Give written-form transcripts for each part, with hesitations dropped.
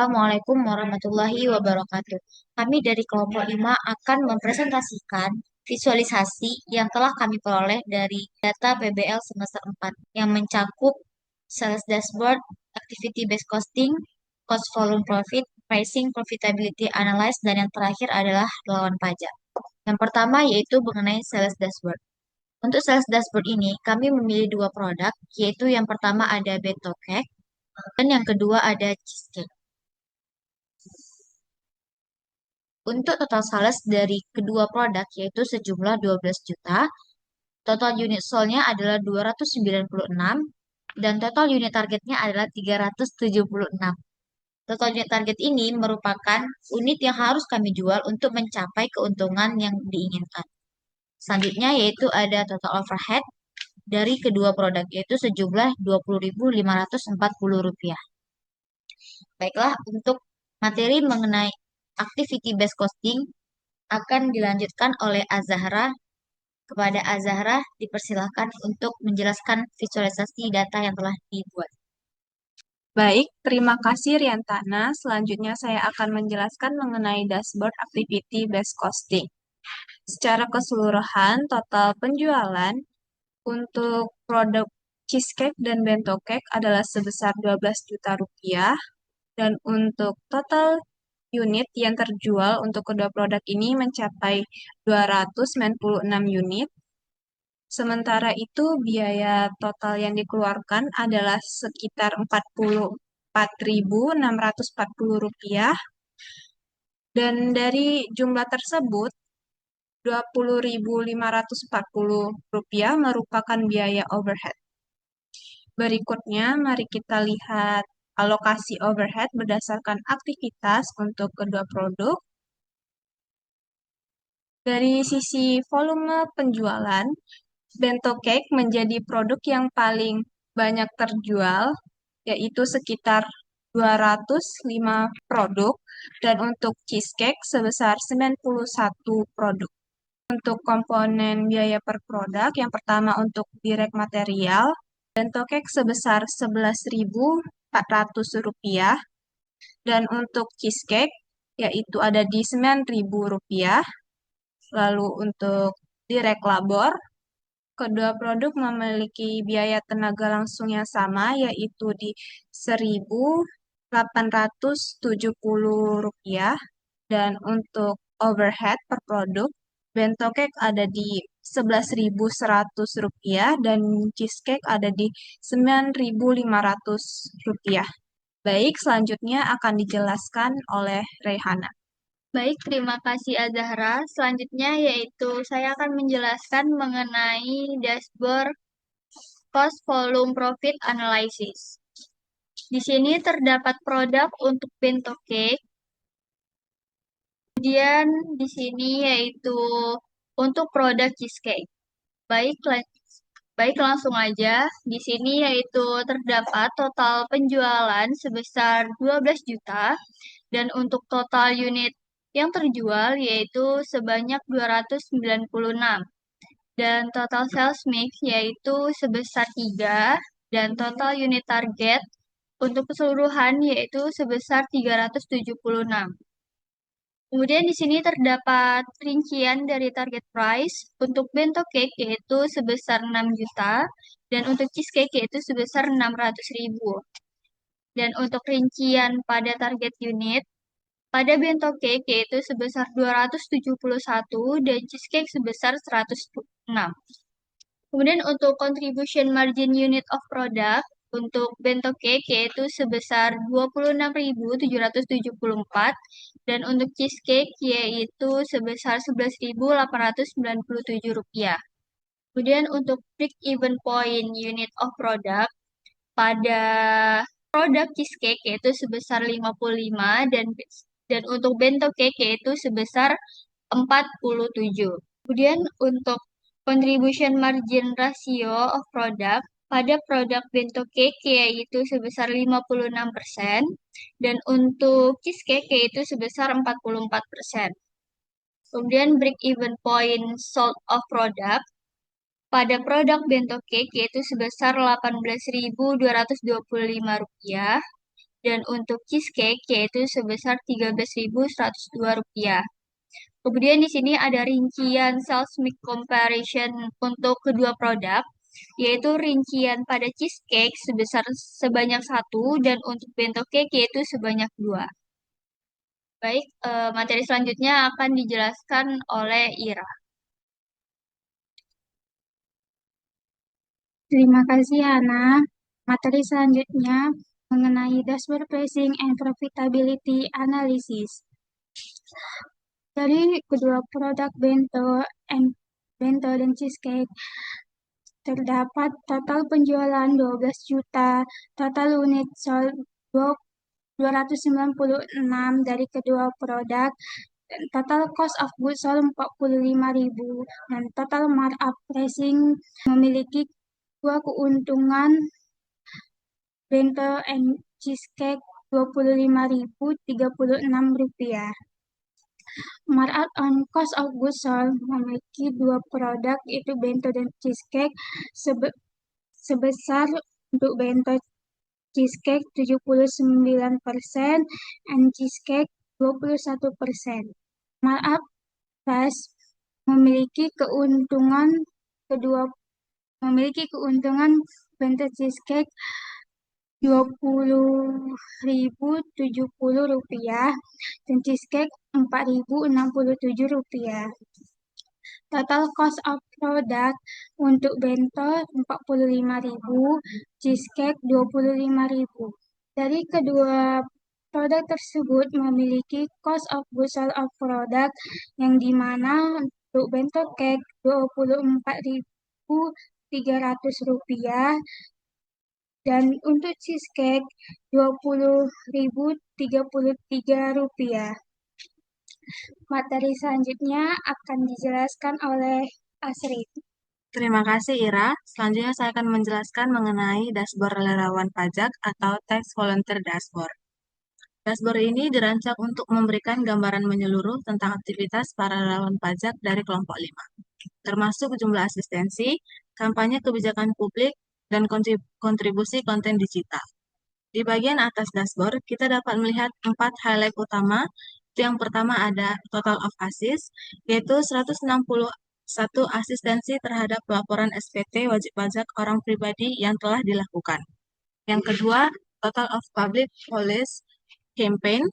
Assalamualaikum warahmatullahi wabarakatuh. Kami dari kelompok 5 akan mempresentasikan visualisasi yang telah kami peroleh dari data PBL semester 4 yang mencakup sales dashboard, activity based costing, cost volume profit, pricing, profitability analysis, dan yang terakhir adalah lawan pajak. Yang pertama yaitu mengenai sales dashboard. Untuk sales dashboard ini, kami memilih dua produk, yaitu yang pertama ada bento cake dan yang kedua ada cheesecake. Untuk total sales dari kedua produk yaitu sejumlah 12 juta, total unit sold-nya adalah 296 dan total unit targetnya adalah 376. Total unit target ini merupakan unit yang harus kami jual untuk mencapai keuntungan yang diinginkan. Selanjutnya yaitu ada total overhead dari kedua produk yaitu sejumlah Rp20.540. Baiklah, untuk materi mengenai activity based costing akan dilanjutkan oleh Azahra. Kepada Azahra dipersilahkan untuk menjelaskan visualisasi data yang telah dibuat. Baik, terima kasih Riantana. Selanjutnya saya akan menjelaskan mengenai dashboard activity based costing. Secara keseluruhan, total penjualan untuk produk cheesecake dan bento cake adalah sebesar 12 juta rupiah dan untuk total unit yang terjual untuk kedua produk ini mencapai 296 unit. Sementara itu, biaya total yang dikeluarkan adalah sekitar Rp44.640. Dan dari jumlah tersebut, Rp20.540 merupakan biaya overhead. Berikutnya, mari kita lihat alokasi overhead berdasarkan aktivitas untuk kedua produk. Dari sisi volume penjualan, bento cake menjadi produk yang paling banyak terjual, yaitu sekitar 205 produk, dan untuk cheesecake sebesar 91 produk. Untuk komponen biaya per produk, yang pertama untuk direct material, bento cake sebesar Rp11.400, dan untuk cheesecake, yaitu ada di Rp9.000. Lalu untuk direct labor, kedua produk memiliki biaya tenaga langsung yang sama, yaitu di Rp1.870. Dan untuk overhead per produk, bento cake ada di Rp11.100 dan cheesecake ada di Rp9.500. Baik, selanjutnya akan dijelaskan oleh Rehana. Baik, terima kasih Azahra. Selanjutnya yaitu saya akan menjelaskan mengenai dashboard cost volume profit analysis. Di sini terdapat produk untuk bento cake. Kemudian di sini yaitu untuk produk cheesecake. Baik, baik langsung aja. Di sini yaitu terdapat total penjualan sebesar 12 juta dan untuk total unit yang terjual yaitu sebanyak 296 dan total sales mix yaitu sebesar 3 dan total unit target untuk keseluruhan yaitu sebesar 376. Kemudian di sini terdapat rincian dari target price untuk bento cake yaitu sebesar 6 juta dan untuk cheesecake yaitu sebesar 600.000. Dan untuk rincian pada target unit pada bento cake yaitu sebesar 271 dan cheesecake sebesar 106. Kemudian untuk contribution margin unit of product untuk bento cake yaitu sebesar 26.774 dan untuk cheesecake yaitu sebesar 11.897 rupiah. Kemudian untuk break even point unit of product pada produk cheesecake yaitu sebesar 55 dan untuk bento cake yaitu sebesar 47. Kemudian untuk contribution margin ratio of product pada produk bento cake yaitu sebesar 56% dan untuk cheesecake yaitu sebesar 44%. Kemudian break even point sold of product pada produk bento cake yaitu sebesar Rp18.225 dan untuk cheesecake yaitu sebesar Rp13.102. Kemudian di sini ada rincian sales mix comparison untuk kedua produk, yaitu rincian pada cheesecake sebesar sebanyak satu dan untuk bento cake yaitu sebanyak dua. Baik, materi selanjutnya akan dijelaskan oleh Ira. Terima kasih, Hana. Materi selanjutnya mengenai dashboard pricing and profitability analysis. Dari kedua produk bento dan cheesecake, terdapat total penjualan 12 juta, total unit sold 296 dari kedua produk, dan total cost of goods sold 45.000, dan total markup pricing memiliki dua keuntungan bento and cheesecake Rp25.036. Markup on cost of goods sold memiliki dua produk yaitu bento dan cheesecake sebesar untuk bento cheesecake 79% and cheesecake 21%. Markup price memiliki keuntungan kedua memiliki keuntungan bento cheesecake Rp20.070 dan cheesecake Rp4.067. Total cost of product untuk bento 45.000, cheesecake 25.000. Dari kedua produk tersebut memiliki cost of goods sold of product yang dimana untuk bento cake Rp24.300 dan untuk cheesecake Rp20.033. Materi selanjutnya akan dijelaskan oleh Asri. Terima kasih, Ira. Selanjutnya saya akan menjelaskan mengenai dashboard relawan pajak atau Tax Volunteer Dashboard. Dashboard ini dirancang untuk memberikan gambaran menyeluruh tentang aktivitas para relawan pajak dari kelompok 5, termasuk jumlah asistensi, kampanye kebijakan publik, dan kontribusi konten digital. Di bagian atas dashboard, kita dapat melihat 4 highlight utama. Yang pertama ada total of assist, yaitu 161 asistensi terhadap pelaporan SPT wajib pajak orang pribadi yang telah dilakukan. Yang kedua, total of public policy campaign,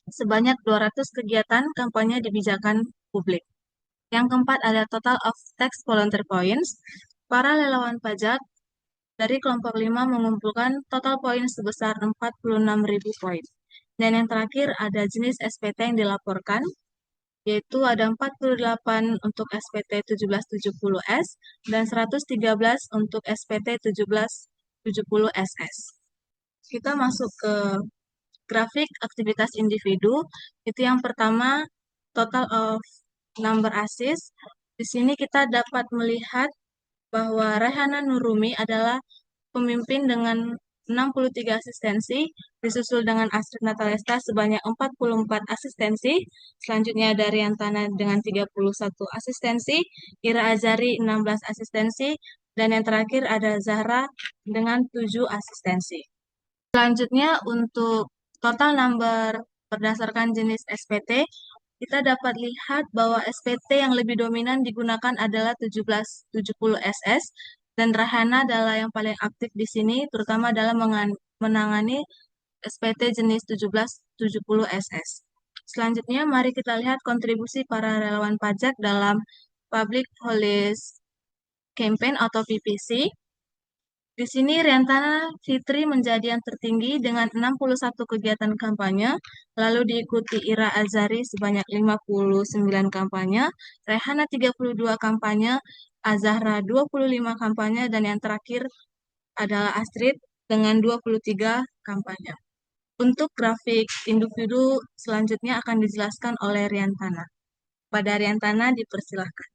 sebanyak 200 kegiatan kampanye kebijakan publik. Yang keempat ada total of tax volunteer points, para relawan pajak dari kelompok 5 mengumpulkan total poin sebesar 46.000 poin. Dan yang terakhir ada jenis SPT yang dilaporkan, yaitu ada 48 untuk SPT 1770S dan 113 untuk SPT 1770SS. Kita masuk ke grafik aktivitas individu. Itu yang pertama, total of number assist. Di sini kita dapat melihat bahwa Rehana Nurumi adalah pemimpin dengan 63 asistensi, disusul dengan Astrid Natalesta sebanyak 44 asistensi, selanjutnya ada Riantana dengan 31 asistensi, Ira Azari 16 asistensi, dan yang terakhir ada Zahra dengan 7 asistensi. Selanjutnya untuk total number berdasarkan jenis SPT, kita dapat lihat bahwa SPT yang lebih dominan digunakan adalah 1770SS dan Rahana adalah yang paling aktif di sini, terutama dalam menangani SPT jenis 1770SS. Selanjutnya, mari kita lihat kontribusi para relawan pajak dalam Public Policy Campaign atau PPC. Di sini Riantana Fitri menjadi yang tertinggi dengan 61 kegiatan kampanye, lalu diikuti Ira Azari sebanyak 59 kampanye, Rehana 32 kampanye, Azahra 25 kampanye, dan yang terakhir adalah Astrid dengan 23 kampanye. Untuk grafik individu selanjutnya akan dijelaskan oleh Riantana. Pada Riantana dipersilahkan.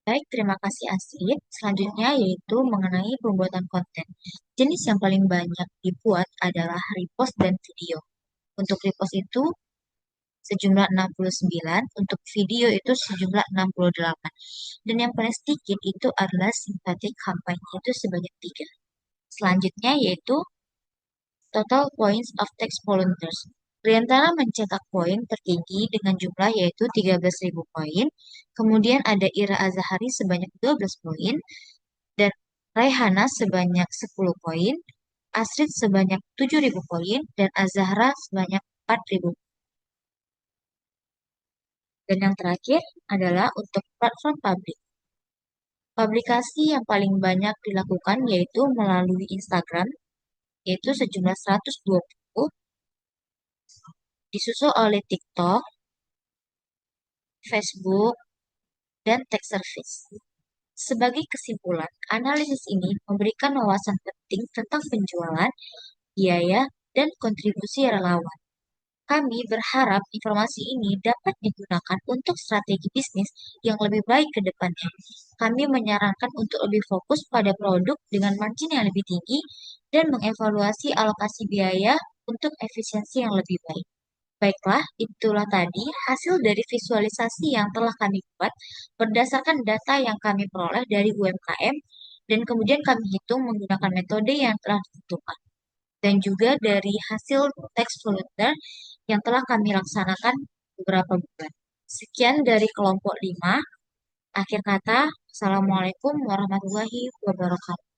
Baik, terima kasih Astrid. Selanjutnya yaitu mengenai pembuatan konten. Jenis yang paling banyak dibuat adalah repost dan video. Untuk repost itu sejumlah 69, untuk video itu sejumlah 68. Dan yang paling sedikit itu adalah simpatik kampanye itu sebanyak 3. Selanjutnya yaitu total points of text volunteers. Riantana mencetak poin tertinggi dengan jumlah yaitu 13.000 poin. Kemudian ada Ira Azahari sebanyak 12 poin. Dan Raihana sebanyak 10 poin. Astrid sebanyak 7.000 poin. Dan Azahra sebanyak 4.000. Dan yang terakhir adalah untuk platform publik. Publikasi yang paling banyak dilakukan yaitu melalui Instagram, yaitu sejumlah 120, disusul oleh TikTok, Facebook, dan Tech Service. Sebagai kesimpulan, analisis ini memberikan wawasan penting tentang penjualan, biaya, dan kontribusi relawan. Kami berharap informasi ini dapat digunakan untuk strategi bisnis yang lebih baik ke depannya. Kami menyarankan untuk lebih fokus pada produk dengan margin yang lebih tinggi dan mengevaluasi alokasi biaya untuk efisiensi yang lebih baik. Baiklah, itulah tadi hasil dari visualisasi yang telah kami buat berdasarkan data yang kami peroleh dari UMKM dan kemudian kami hitung menggunakan metode yang telah ditentukan. Dan juga dari hasil teks volunteer yang telah kami laksanakan beberapa bulan. Sekian dari kelompok 5. Akhir kata, Assalamualaikum warahmatullahi wabarakatuh.